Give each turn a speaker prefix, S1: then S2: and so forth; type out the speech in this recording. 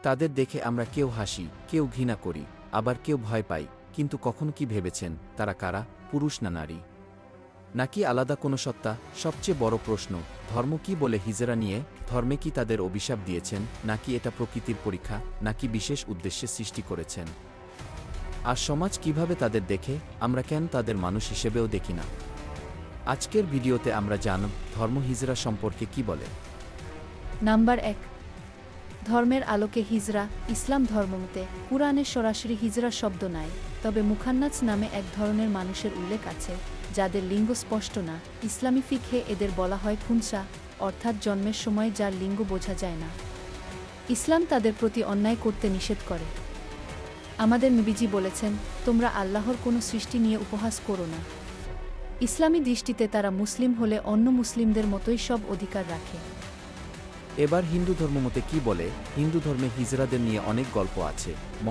S1: তাদের দেখে আমরা কেউ হাসি, কেউ ঘৃণা করি, আবার কেউ ভয় পাই, কিন্তু কখনো কি ভেবেছেন তারা কারা, পুরুষ না নারী? নাকি আলাদা কোনো সত্তা? সবচেয়ে বড় প্রশ্ন, ধর্ম কি বলে হিজরা নিয়ে? ধর্মে কি তাদের অভিশাপ দিয়েছেন, নাকি এটা প্রকৃতির পরীক্ষা, নাকি বিশেষ উদ্দেশ্যে সৃষ্টি করেছেন? আর সমাজ কিভাবে তাদের দেখে, আমরা কেন তাদের মানুষ হিসেবেও দেখি না? আজকের ভিডিওতে আমরা জানব ধর্ম হিজরা সম্পর্কে কি বলে।
S2: নাম্বার ১, ধর্মের আলোকে হিজরা। ইসলাম ধর্মমতে কুরআনে সরাসরি হিজরা শব্দ নাই, তবে মুখান্নাজ নামে এক ধরনের মানুষের উল্লেখ আছে যাদের লিঙ্গ স্পষ্ট না। ইসলামী ফিকহে এদের বলা হয় খুনসা, অর্থাৎ জন্মের সময় যার লিঙ্গ বোঝা যায় না। ইসলাম তাদের প্রতি অন্যায় করতে নিষেধ করে। আমাদের নবীজি বলেছেন, তোমরা আল্লাহর কোনো সৃষ্টি নিয়ে উপহাস করো না। ইসলামী দৃষ্টিতে তারা মুসলিম হলে অন্য মুসলিমদের মতোই সব অধিকার রাখে।
S1: এবার হিন্দু ধর্মমতে কি বলে? হিন্দু ধর্মে হিজরাদের নিয়ে অনেক গল্প আছে।